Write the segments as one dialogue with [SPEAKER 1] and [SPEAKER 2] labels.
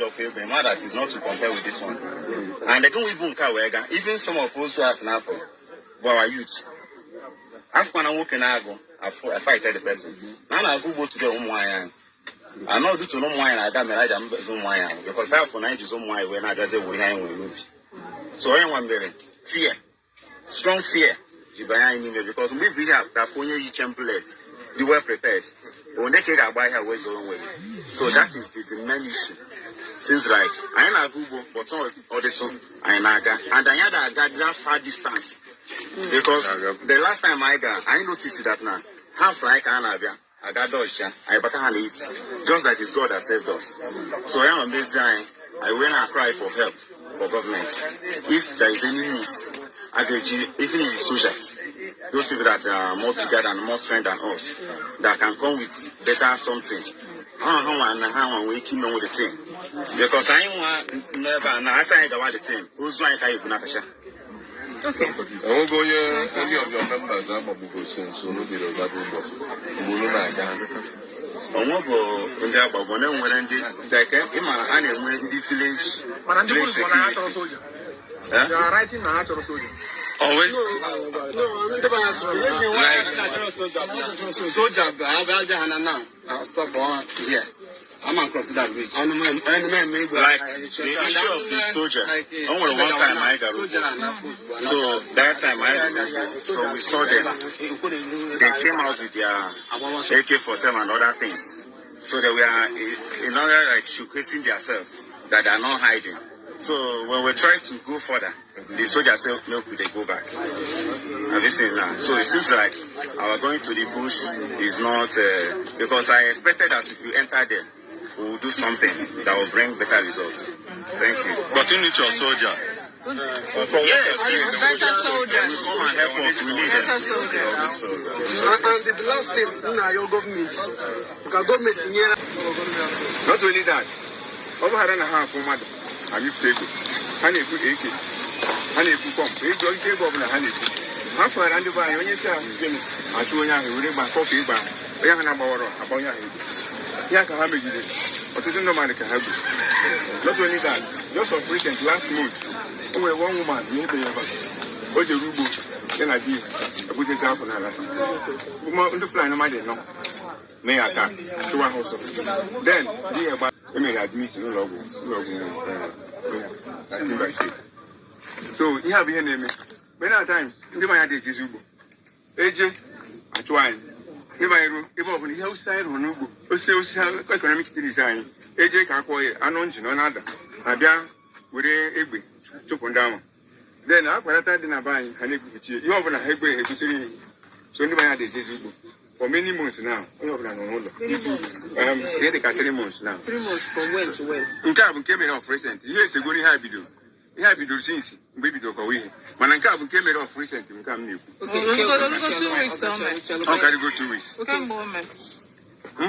[SPEAKER 1] of Abraham that is not to compare with this one. And they don't even care even some of us who have an apple, but our youth. After I'm walking, I fight the person. Now I go to the home wine. I know do to no wine. I got me right. I'm wine because I have for 90 some wine when I just say we hang with movie. So I am very fear, strong fear. Because we have that for you template. You were prepared. When they take buy her ways own way. So that is the main issue. Seems like I am a Google, but all the two I am Aga. And I had a that far distance. Because the last time I noticed that now. Half like Anabia, I got Dosha, I better eat. Just that is God that saved us. So I am on this time. I went and cry for help for government. If there is any needs, even in the soldiers, those people that are more bigger and more strength than us, that can come with better something. How we keep on with the thing. Because I want never, now I say about the thing. Who's going to you?
[SPEAKER 2] Okay. I will go here. Any of your members are going to say so. No be the government, but we will not get.
[SPEAKER 1] I want to go there, but when I'm going to take him, I'm going to the village.
[SPEAKER 3] But I'm going to natural soldier. You are writing a natural soldier.
[SPEAKER 1] Always.
[SPEAKER 3] No, I'm soldier.
[SPEAKER 1] I'll stop on here. I'm across that bridge.
[SPEAKER 3] And the man
[SPEAKER 1] like the issue of the soldier. Only one time I got so that time so we saw them. They came out with their AK-47 and other things. So they were in order like showcasing themselves that they are not hiding. So when we try to go further, the soldiers say, no, could they go back? Have you seen that? So it seems like our going to the bush is not, because I expected that if you enter there, we will do something that will bring better results. Thank you.
[SPEAKER 2] But you need your soldier.
[SPEAKER 1] Yes,
[SPEAKER 4] better soldiers.
[SPEAKER 1] Come and help us. We need them.
[SPEAKER 4] Better soldiers.
[SPEAKER 3] And the last thing, your government, because government here.
[SPEAKER 5] Not only that, over 1.5 for mother. I used to go. Honey, put AK. Honey, put pump. You don't take over the honey. Half around the bar, when you say, I show you, we my coffee bar. We have an hour about your head. Yaka have it. But it's no man can help you. Not only that, just of recent last month, only one woman, you pay about. What the rubo, then I did. I put it down for another. Woman, the fly, no matter, no. May I come to one house. Then, dear, but I may admit no logo. So, you have your name. Many times, you might have the Jizubo. AJ, I try. If I open the outside, or no, economic design. AJ can call it unknown, another. I bear with a took on down. Then, after that, I buy you have a heavy so you might have the Jizubo. For many months now, we have done all of 3 months now.
[SPEAKER 4] 3 months from when to when?
[SPEAKER 5] In Cabo came off recent. Years ago, he had video. He had video since baby dog away. Mananka came off recent. We come new.
[SPEAKER 4] Okay, go 2 weeks.
[SPEAKER 5] How can you go 2 weeks?
[SPEAKER 4] Okay, moment.
[SPEAKER 5] In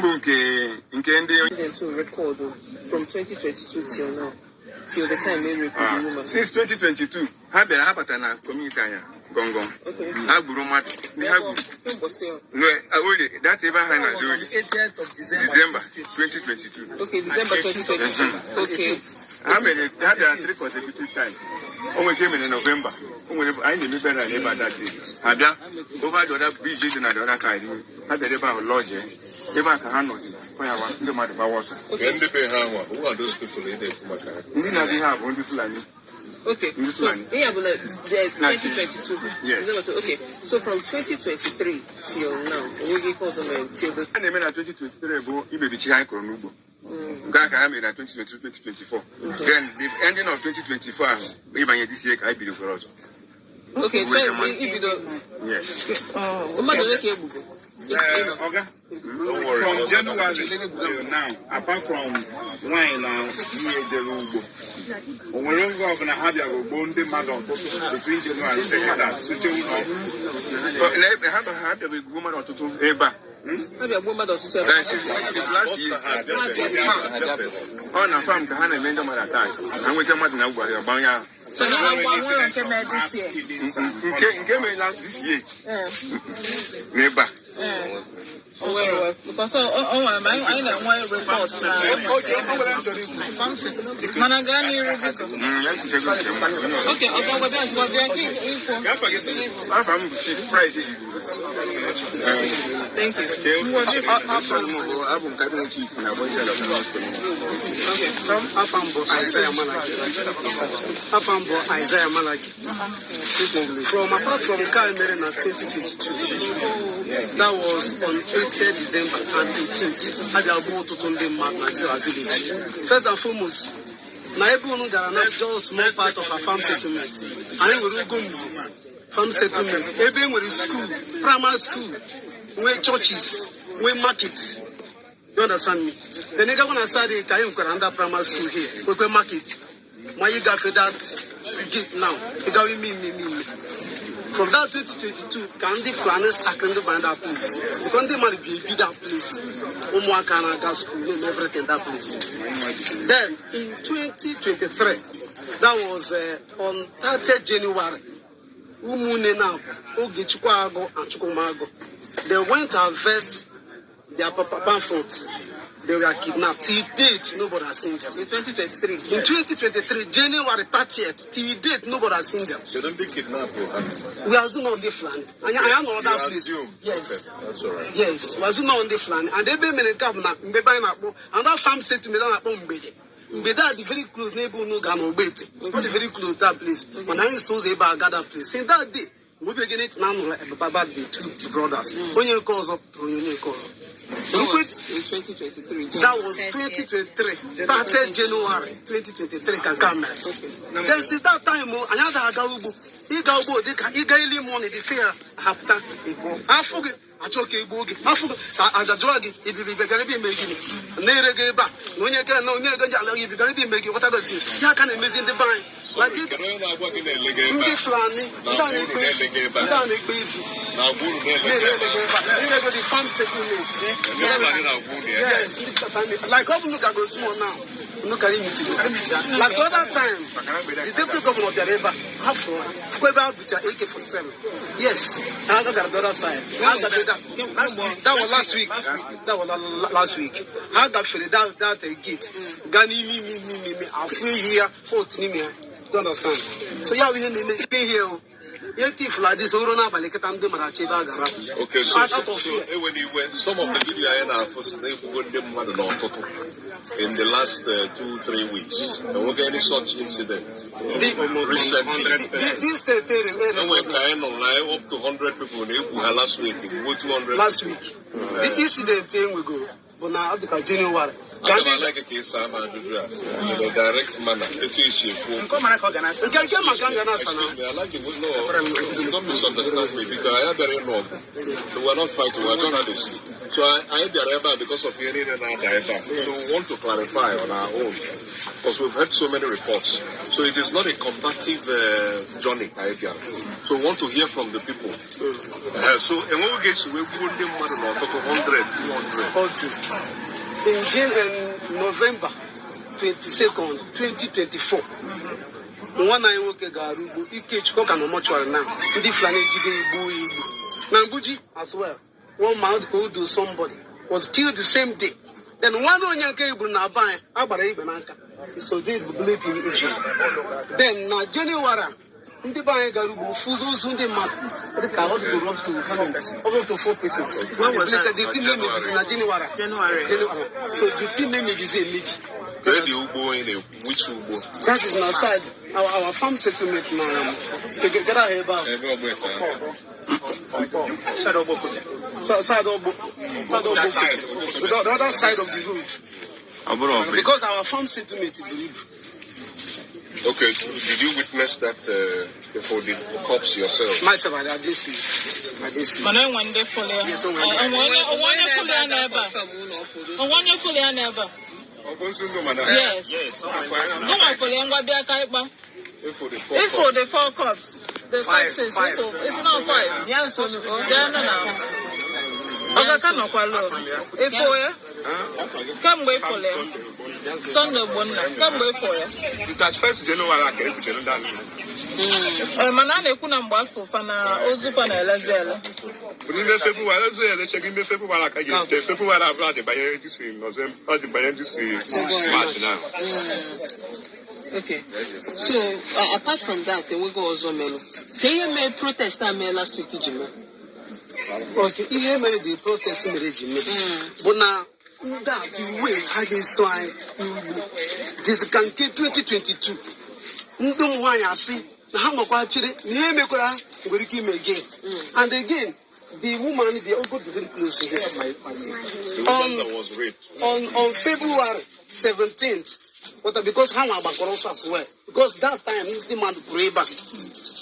[SPEAKER 5] Kendi
[SPEAKER 4] To record from 2022 till now, till the time they record the woman.
[SPEAKER 5] Since 2022, have been happening at community. Gong.
[SPEAKER 4] Okay.
[SPEAKER 5] Agurumat. No, that's even high
[SPEAKER 3] 18th of
[SPEAKER 5] December 2022.
[SPEAKER 4] Okay, December 2022. Okay.
[SPEAKER 5] I mean, that are 3 consecutive times. Only came in November. I didn't better about that day. Ada, over the other bridge on the other side. Had the river lodge. Even Kahano, the matter of water.
[SPEAKER 2] Who are those people in there?
[SPEAKER 5] We have one people.
[SPEAKER 4] Okay, so we have like 2022.
[SPEAKER 5] Yes.
[SPEAKER 4] Okay, so from 2023 till now, we give us till the.
[SPEAKER 5] I mean, 2023, you may be China Kronubo. Gaka made 2022-2024. Then the ending of 2024, even this year, I be the cross.
[SPEAKER 4] Okay, so if you don't.
[SPEAKER 5] Yes.
[SPEAKER 1] Okay. From January till now, apart from wine now, when we go and have your bond demand between January and February,
[SPEAKER 5] but I have a happy woman or two ever.
[SPEAKER 4] Maybe a woman or two.
[SPEAKER 5] Last year, on a farm, Kahana made them attack. And we come out now by your banya.
[SPEAKER 4] So now one came this year.
[SPEAKER 5] Came last this year. Neighbor.
[SPEAKER 4] Because I know one reports. Managani revision. Okay, I'll go that's what they're
[SPEAKER 5] Friday.
[SPEAKER 4] Thank you.
[SPEAKER 3] Isaiah Malaki. From apart from Kaimere in 2022, that was on 8th December and 18th. I have moved to Tunde Magazine village. First and foremost, na everyone got enough just small part of a farm settlement. And we will go farm settlement. Even with school, primary school, where churches, where markets. You understand me? The nigga when I started, I am under primary school here. We market. My you got for that gate now. You got me. From that 2022, Candy Flanner second by that place. You can't demand be that place. Umwakana gas school and everything that place. Then in 2023, that was on 30th January. Umune now, Ogichukwago and Chukumago. They went to harvest their papa fruits. They were kidnapped. Till date, nobody has seen them.
[SPEAKER 4] In 2023.
[SPEAKER 3] In 2023, January 30th, till date, nobody has seen them.
[SPEAKER 2] They don't be kidnapped.
[SPEAKER 3] We are soon on the flan. I am on that place. Yes.
[SPEAKER 2] Okay, that's all right.
[SPEAKER 3] Yes, we are soon on the flan. And they be many government. And that farm said to me that Mbeda the very close neighbor no gano bait. Very very close that place. When I saw the gather place. Since that day, we begin it now about the two brothers. When you cause up, when you cause.
[SPEAKER 4] In 2023.
[SPEAKER 3] That was 2023. 30th January 2023 can come. Then since that time, another Agalubu, he got money, the fair happened. I forget. I took a boogie. I forgot. I drug it. If you be going to be making it. Never gave back. When you get no near Gajala, you're going to be making what I got. You can't miss in the vine. Like it. This flanny, down a baby. Now, the farm settlements. Yes, like how look at go small now. Look at him. Like the other time, the deputy governor of the river, half for about with your AK-47. Yes, I got the other side. That was last week. That was last week. I got that gate. Gani me. I'll free here 14 don't understand. So yeah, we be here. Okay, so when
[SPEAKER 2] you went, some of the video I in the last 2-3 weeks, and we get any such incident recently.
[SPEAKER 3] This
[SPEAKER 2] online up to 100 people last week, 200
[SPEAKER 3] last week. The incident we go, but now the January.
[SPEAKER 2] I like a case in a direct manner. Excuse me, I like it. No, don't misunderstand me because I have very long. We are not fighting, we are journalists. So I have the because of hearing and our So we want to clarify on our own because we've heard so many reports. So it is not a combative journey. So we want to hear from the people. So and when we get to 100, 200.
[SPEAKER 3] In November 22nd, 2024, one I work a garubu, Ikechko and Mochuar now, the Flanage Nanguji as well. 1 month go do somebody was killed the same day. Then one on your cable now by Abarabanaka. So this bullet in Israel. Then now January. The buy Garubu, Fuzo Sunday Mark, the car to go to 4 pieces. The team name is January. So the team name is
[SPEAKER 2] where do you go in which Ubo?
[SPEAKER 3] That is outside our farm settlement now. Get out here about the other side of the road. Because our farm settlement is
[SPEAKER 2] okay, did you witness that for the cops yourself?
[SPEAKER 3] Myself, I did see.
[SPEAKER 4] But I wonder fully. Yes, I Yes. No one fully and what they are type. If for the 4 cops, the taxes, it's not 5. Yes, so no. Okay, can not quite low. If Come wait for them. Sunday morning. Come wait for you.
[SPEAKER 5] That first January I can tell that.
[SPEAKER 4] Manane kuna mbwafu fana ozu fana elezele.
[SPEAKER 5] But February, let's check in February. I get the February I've got the Bayern this in November, the Bayern this in March now.
[SPEAKER 3] Okay. So apart from that, we go also melo. Can you make protest last week, Jimmy? Okay, you made the protest in Jimmy. But now that the way I can swine this can get 2022. Ndum why I see. And again, the woman, they all go very close to this.
[SPEAKER 2] Was raped.
[SPEAKER 3] On February 17th, but because Hama Bakoros as well. Because that time, the man Kureba,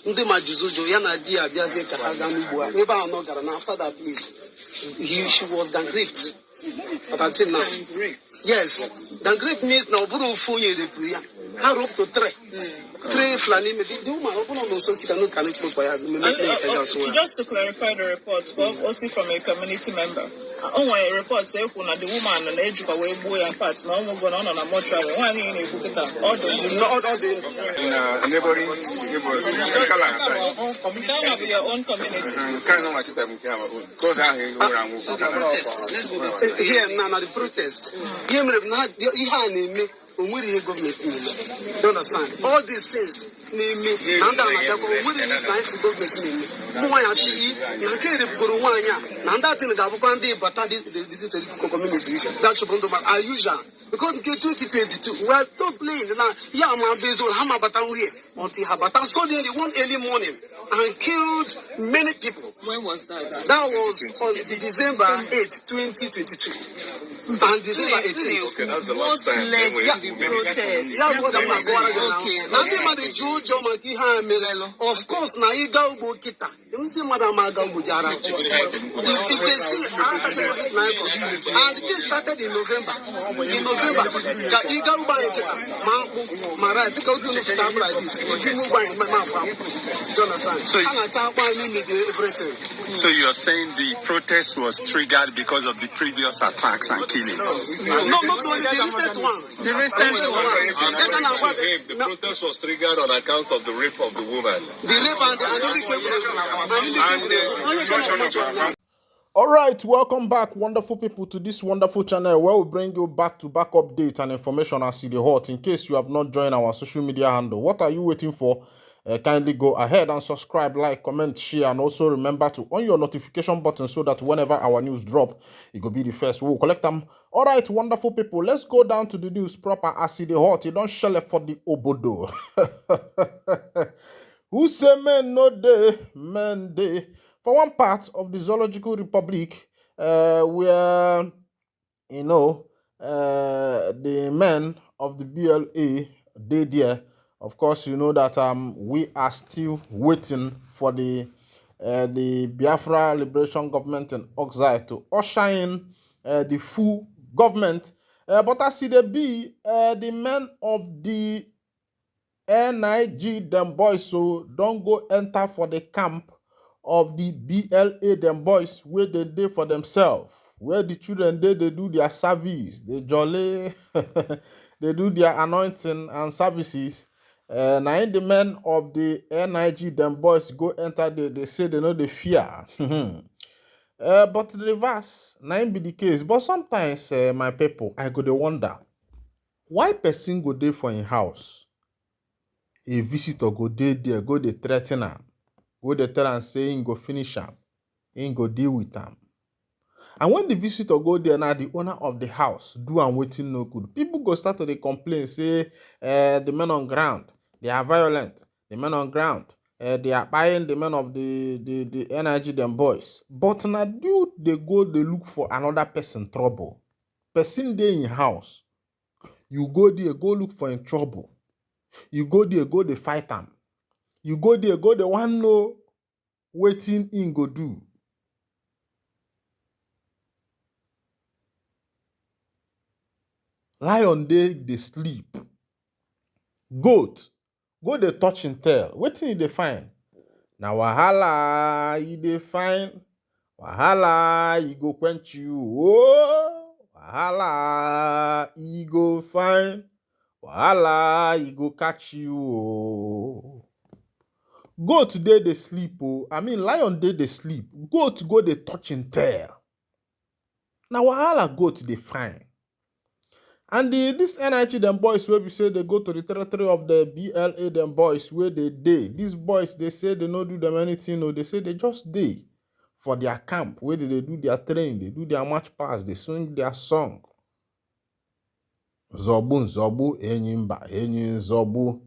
[SPEAKER 3] the man Jizujo, Yana Dia, Biazeka, Hagamibua, Eba no Garana, after that, please. She was downgraded. But until now, yes, downgraded means now, Buru Fuye de Priya. How up to three flani maybe the woman open on so can
[SPEAKER 4] just to clarify the report, but also from a community member. On my report say the woman and the educator way boy and parts no more going on a mortuary. One in a book all the
[SPEAKER 5] Neighboring
[SPEAKER 4] your own community.
[SPEAKER 5] Kind of like it because
[SPEAKER 3] here now the protest. Here not me. Government, you understand? All these things, government. That should be unusual. Because in 2022, we are so plain now. Yeah, my base on Hamabatan here until Habatan suddenly one early morning and killed many people.
[SPEAKER 4] When was that?
[SPEAKER 3] That was on December 8, 2022. And December 18th.
[SPEAKER 2] Okay, that's the last time.
[SPEAKER 3] Of course, now you go kita. If they see, and it started in November. In November, you go buy kita. Mara, you go to the stamp like this. You move by my mouth. Jonathan.
[SPEAKER 6] So you are saying the protest was triggered because of the previous attacks and killings?
[SPEAKER 3] No, not only the recent one.
[SPEAKER 4] The recent one.
[SPEAKER 2] The protest was triggered on account of the rape of the woman.
[SPEAKER 3] The rape and
[SPEAKER 7] All right, welcome back, wonderful people, to this wonderful channel where we bring you back-to-back updates and information as the hot. In case you have not joined our social media handle, what are you waiting for? Kindly go ahead and subscribe, like, comment, share, and also remember to on your notification button so that whenever our news drop, it will be the first. We'll collect them. All right, wonderful people, let's go down to the news proper as the hot. You don't shell it for the obodo. Who say men no day, men day? For one part of the Zoological Republic, where, you know, the men of the BLA, they there. Of course, you know that we are still waiting for the Biafra Liberation Government in Exile to usher in the full government. But as it be, the men of the NIG, them boys, so don't go enter for the camp of the BLA, them boys, where they do for themselves, where the children they do their service, they jolly, they do their anointing and services. Now in the men of the NIG, them boys go enter, they say they know the fear. But the reverse, now be the case. But sometimes, my people, I go to wonder, why person go there for a house? A visitor go there, go they threaten him, go they tell and say, go finish him, go deal with him. And when the visitor go there, now the owner of the house do and waiting no good. People go start to complain, say the men on ground, they are violent. The men on ground, they are buying the men of the energy them boys. But now do they go, they look for another person trouble. Person there in house, you go there, go look for in trouble. You go there, go they fight them. You go there, go the one know waiting in go do. Lion they sleep. Goat, go they touch and tail. Wetin they find? Now wahala, they find. Wahala, go quench you. Oh, wahala, he go find, wahala, he go catch you. Oh. Goat today they sleep, oh. I mean, lion day they sleep. Goat go they touch and tail. Now wahala goat they find. And this NIG them boys where we say they go to the territory of the BLA them boys where they day. These boys they say they no do them anything, no, they say they just day for their camp where they do their training, they do their march pass, they sing their song. Zobu enyimba enyi zobu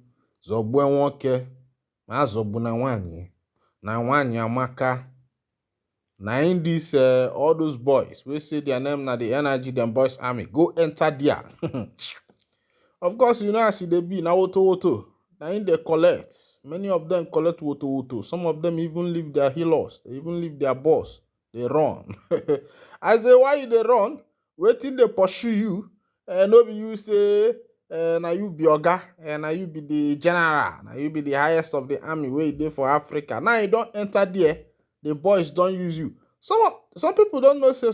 [SPEAKER 7] nwoke ma zobu na nwanyi amaka. Na in this all those boys we say their name na the NIG them boys army go enter there. Of course, you know as they be na Woto. Na in they collect. Many of them collect Woto. Some of them even leave their healers. They even leave their boss. They run. I say, why you they run? Waiting they pursue you. No be you say, na you be Oga, na you be the general, na you be the highest of the army where you dey for Africa. Now you don't enter there. The boys don't use you. Some people don't know, say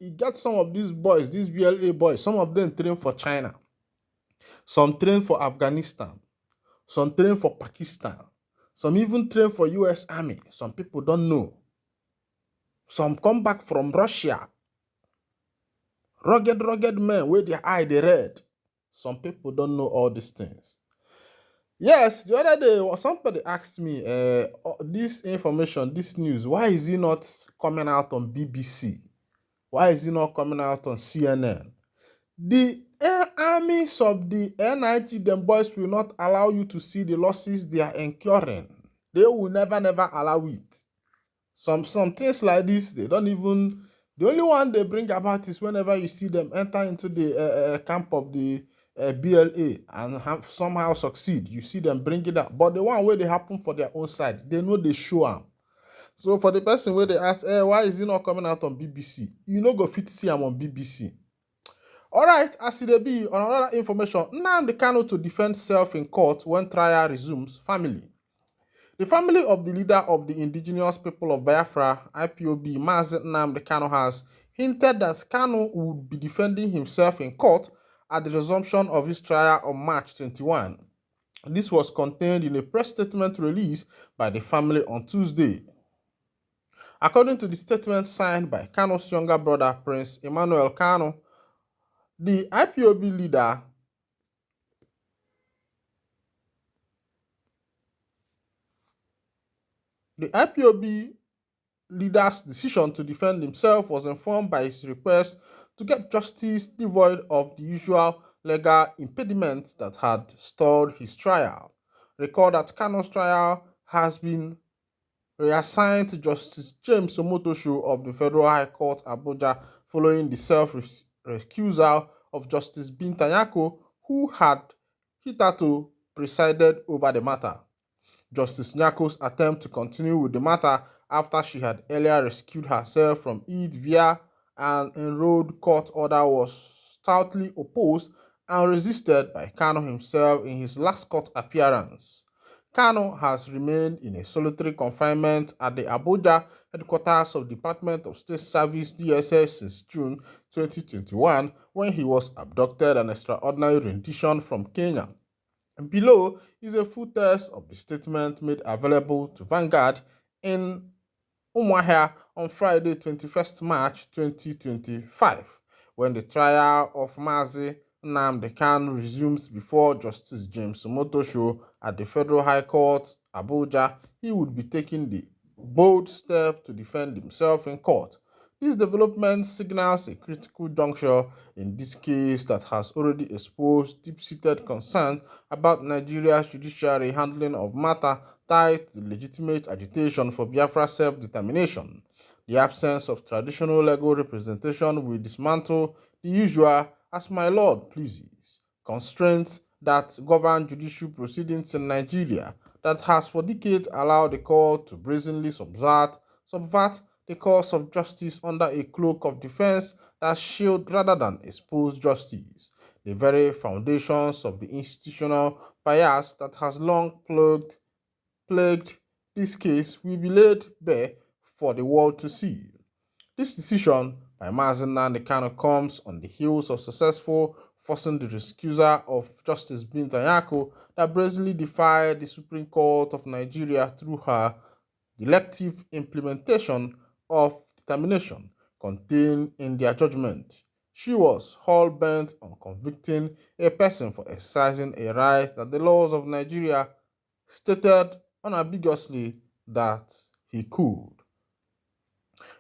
[SPEAKER 7] you get some of these boys, these BLA boys, some of them train for China. Some train for Afghanistan. Some train for Pakistan. Some even train for US Army. Some people don't know. Some come back from Russia. Rugged men with their eye they red. Some people don't know all these things. Yes, the other day somebody asked me this information, this news, why is it not coming out on BBC? Why is it not coming out on CNN? The armies of the NIG, them boys will not allow you to see the losses they are incurring. They will never allow it. Some things like this, they don't even. The only one they bring about is whenever you see them enter into the camp of the BLA and somehow succeed. You see them bring it up. But the one where they happen for their own side, they know they show them. So for the person where they ask, why is it not coming out on BBC? You know, go fit see them on BBC. All right, as it be, on another information, Nnamdi Kanu to defend self in court when trial resumes. Family. The family of the leader of the indigenous people of Biafra, IPOB, Mazi Nnamdi Kanu, has hinted that Kanu would be defending himself in court at the resumption of his trial on March 21. This was contained in a press statement released by the family on Tuesday. According to the statement signed by Kanu's younger brother, Prince Emmanuel Kanu, the IPOB leader's decision to defend himself was informed by his request to get justice devoid of the usual legal impediments that had stalled his trial. Recall that Kanu's trial has been reassigned to Justice James Omotosho of the Federal High Court, Abuja, following the self-recusal of Justice Binta Nyako, who had hitherto presided over the matter. Justice Nyako's attempt to continue with the matter after she had earlier rescued herself from it via an enrolled court order was stoutly opposed and resisted by Kanu himself in his last court appearance. Kanu has remained in a solitary confinement at the Abuja headquarters of Department of State Service DSS since June 2021 when he was abducted an extraordinary rendition from Kenya. And below is a full text of the statement made available to Vanguard in Umuahia on Friday, 21st March 2025, when the trial of Mazi Nnamdi Kanu resumes before Justice James Omotosho at the Federal High Court, Abuja. He would be taking the bold step to defend himself in court. This development signals a critical juncture in this case that has already exposed deep-seated concerns about Nigeria's judiciary handling of matter tied to legitimate agitation for Biafra self-determination. The absence of traditional legal representation will dismantle the usual, as my lord pleases, constraints that govern judicial proceedings in Nigeria that has for decades allowed the court to brazenly subvert the cause of justice under a cloak of defense that shield rather than expose justice. The very foundations of the institutional bias that has long plagued this case will be laid bare for the world to see. This decision by Mazen Nnamdi Kanu comes on the heels of successful forcing the rescuer of Justice Binta Nyako that brazenly defied the Supreme Court of Nigeria through her elective implementation of determination contained in their judgment. She was hell-bent on convicting a person for exercising a right that the laws of Nigeria stated unambiguously that he could.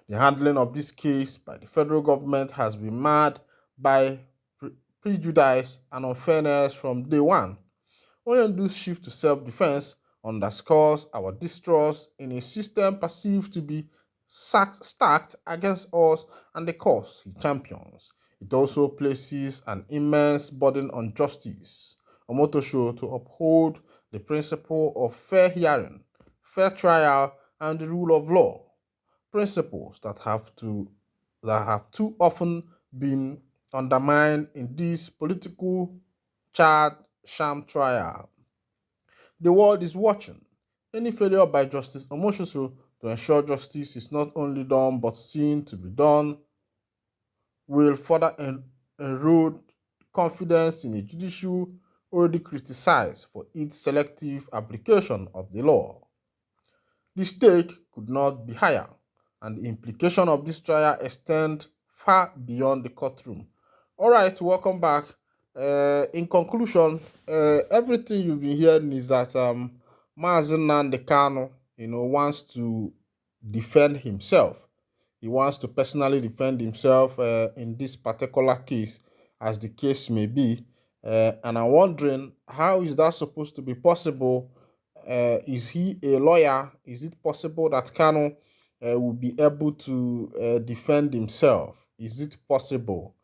[SPEAKER 7] The handling of this case by the federal government has been marred by prejudice and unfairness from day one. Onyendu's shift to self-defense underscores our distrust in a system perceived to be stacked against us and the cause he champions. It also places an immense burden on Justice Omotosho to uphold the principle of fair hearing, fair trial, and the rule of law, principles that have too often been undermined in this political charged sham trial. The world is watching. Any failure by Justice Omotosho to ensure justice is not only done but seen to be done will further erode confidence in a judicial already criticized for its selective application of the law. The stake could not be higher, and the implication of this trial extend far beyond the courtroom. All right, welcome back. In conclusion, everything you've been hearing is that Mazen Nnamdi Kanu, wants to defend himself. He wants to personally defend himself in this particular case, as the case may be. And I'm wondering, how is that supposed to be possible? Is he a lawyer? Is it possible that Kanu will be able to defend himself? Is it possible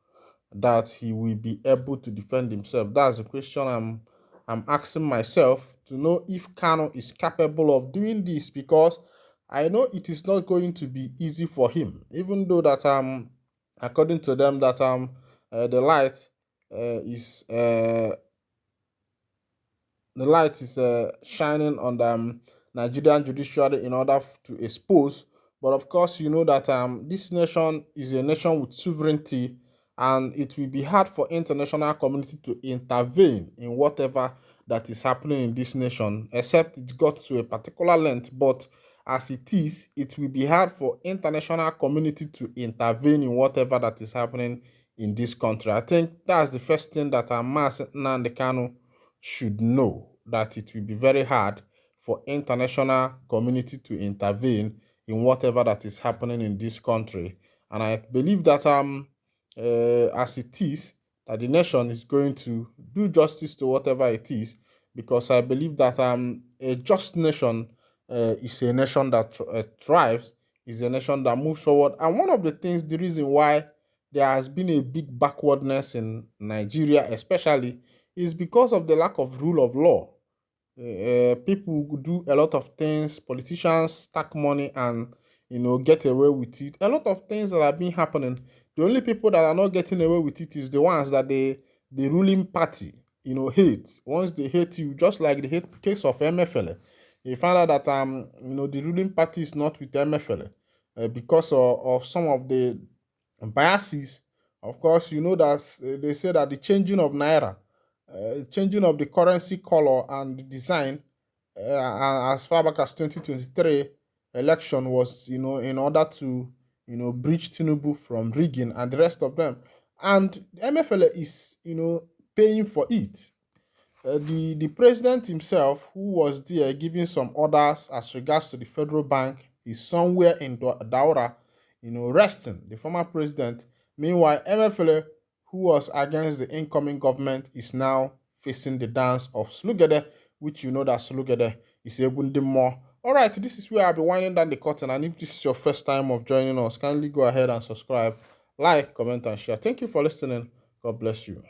[SPEAKER 7] that he will be able to defend himself? That's the question I'm asking myself, to know if Kanu is capable of doing this, because I know it is not going to be easy for him, even though that according to them that the light is shining on the Nigerian judiciary in order to expose. But of course, you know that this nation is a nation with sovereignty, and it will be hard for international community to intervene in whatever that is happening in this nation, except it got to a particular length. But as it is, it will be hard for international community to intervene in whatever that is happening in this country. I think that's the first thing that Mazen Nnamdi Kanu should know, that it will be very hard for international community to intervene in whatever that is happening in this country. And I believe that as it is, that the nation is going to do justice to whatever it is, because I believe that a just nation is a nation that thrives, is a nation that moves forward. And one of the things, the reason why there has been a big backwardness in Nigeria especially, is because of the lack of rule of law. People do a lot of things, politicians stack money and get away with it. A lot of things that have been happening. The only people that are not getting away with it is the ones that the ruling party hate. Once they hate you, just like the hate case of MFL, you find out that the ruling party is not with MFL because of some of the biases. Of course, you know that they say that the changing of naira, changing of the currency color and the design as far back as 2023 election was, in order to, breach Tinubu from rigging and the rest of them. And MFL is, paying for it. The president himself, who was there giving some orders as regards to the federal bank, is somewhere in Daura, resting, the former president. Meanwhile, MFL, who was against the incoming government, is now facing the dance of Slugede, which you know that Slugede is a Bundim more. Alright, this is where I'll be winding down the curtain, and if this is your first time of joining us, kindly go ahead and subscribe, like, comment, and share. Thank you for listening. God bless you.